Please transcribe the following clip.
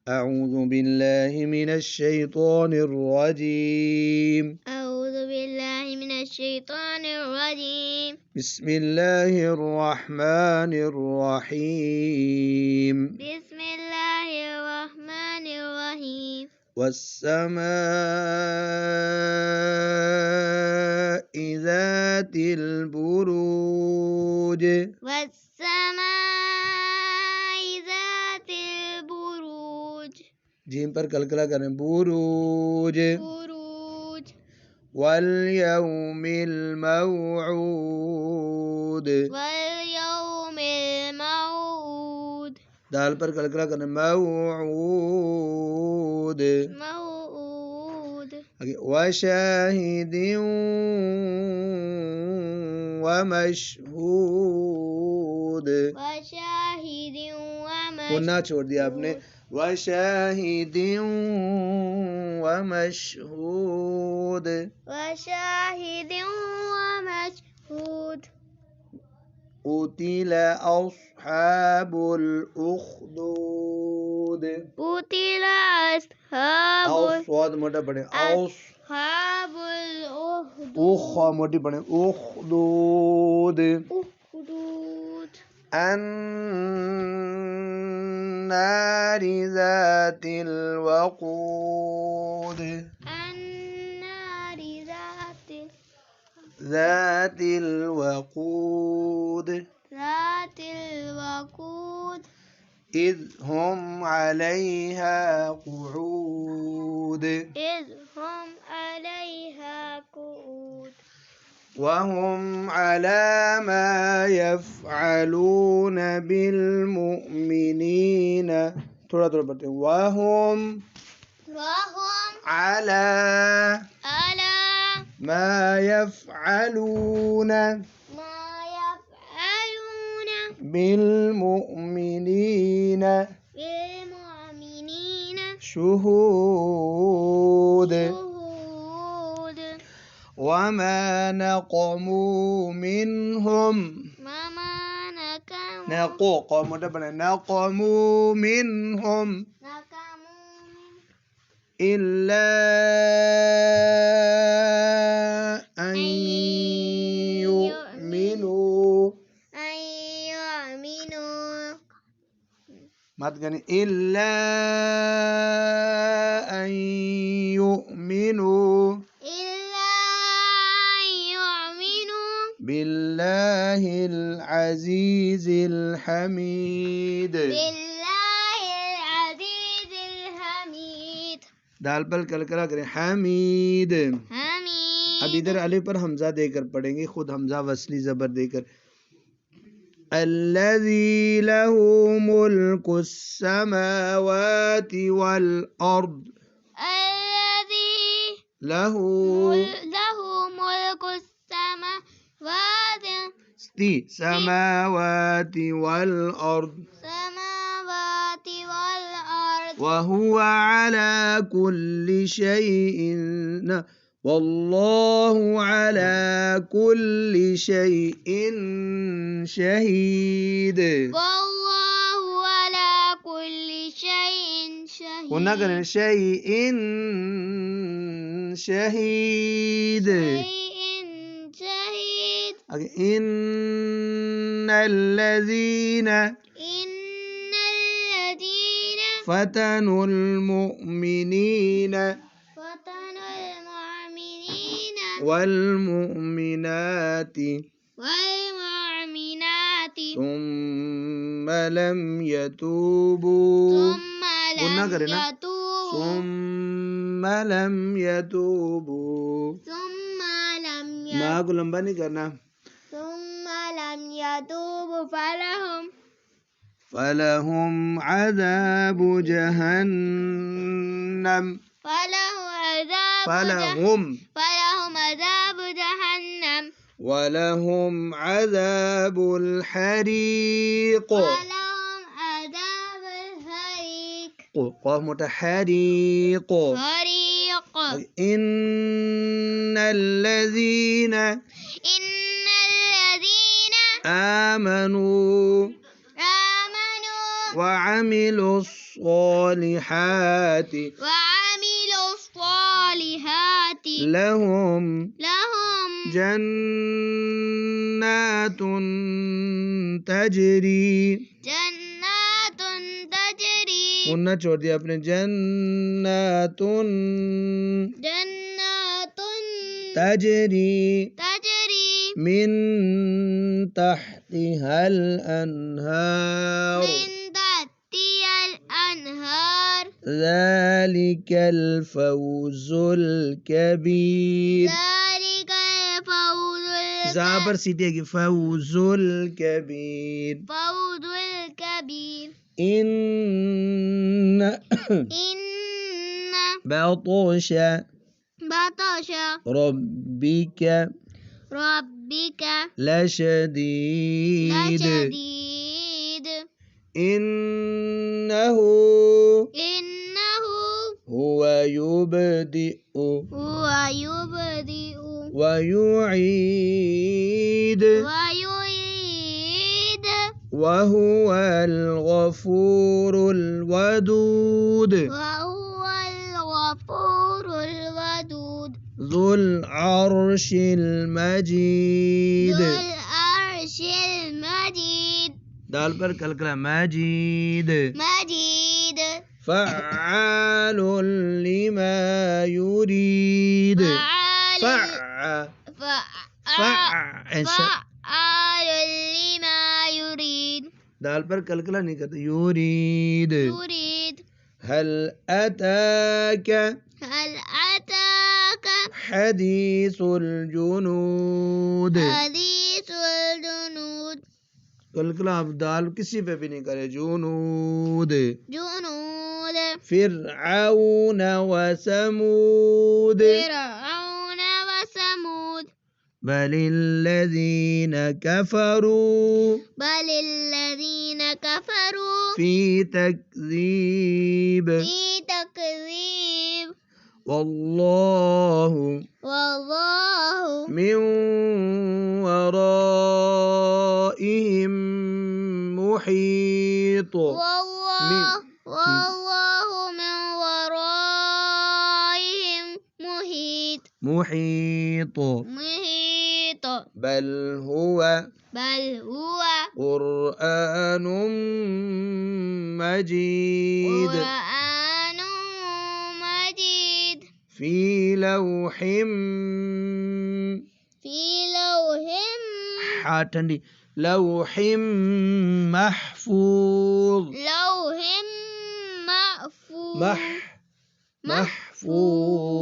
أعوذ بالله من الشيطان الرجيم. أعوذ بالله من الشيطان الرجيم. بسم الله الرحمن الرحيم. بسم الله الرحمن الرحيم. والسماء ذات البروج. والسماء ذات البروج. जीम पर कलकला करें बुरूज। बुरूज. वल्यौमिल मौऊद। واليوم الموعود. दाल पर कलकला करें मौऊद। موعود. वशाहिद वमशहूद। वशाहिद पुन्ना छोड़ दिया आपने। वशाहिद वमशहूद। وشاهد ومشهود. قتل أصحاب الأخدود. قتل أصحاب स्वाद मोटा पढ़े أصحاب الأخدود. मोटी पढ़े उखदूद। أخدود. النار ذات الوقود. النار ذات الوقود. ذات الوقود. إذ هم عليها قعود. إذ هم عليها قعود. وهم على ما يفعلون بالمؤمنين थोड़ा थोड़ा पढ़ते हैं وهم على ما يفعلون بالمؤمنين شهود. وما نقموا منهم نقموا منهم إلا أن يؤمنوا إلا أن يؤمنوا بالله العزيز الحميد. दाल पर कलकला करें हमीद। अब इधर अलिफ पर हमजा देकर पढ़ेंगे, खुद हमजा वसली जबर देकर। अल्लज़ी लहू मुल्कुस समावाति वल अर्द। लहू समावाति वल अर्द वहुव अला कुल्लि शैइन वल्लाहु अला कुल्लि शैइन शहीद। होना करें शैइन शहीद। इन्नल्लज़ीन فتنوا المؤمنين والمؤمنات ثم لم يتوبوا ثم لم يتوبوا माँ को लंबा नहीं करना। فلهم عذاب جهنم ولهم عذاب الحريق قاف متحريق. إن الذين آمنوا وعملوا الصالحات وعملوا الصالحات لهم جنات تجري جنات تجري उन्ना छोड़ दिया आपने जन्नातुन तजरी मिन तहतिहल अनहार من تحتها الأنهار ذلك الفوز الكبير ذلك الفوز ज़ा पर सीटी है कि फौजुल कबीर الفوز الكبير इन إن बतोश بطش रब्बिक ربك लशदीद لشديد इन्नहु إنه हुव युबदिउ هو يبدئ वयुईद ويعيد وهو الغفور الودود وهو الغفور الودود ذو العرش المجيد ذو العرش المجيد दाल पर कलकला मजीद مجيد فعال لما يريد فعال فعال لما يريد दाल पर कलकला नहीं करते युरीद يريد هل أتاك هل أتاك حديث الجنود حديث الجنود कलकला आप दाल किसी पे भी नहीं करे जुनूद جنود फिरऔन वसमूद فرعون وثمود بل الذين كفروا بل الذين كفروا في تكذيب في تكذيب والله والله من ورائهم محيط والله من ورائهم محيط بل هو قرآن مجيد قرآن مجيد في لوح ठंडी लौह महफूज لوح محفوظ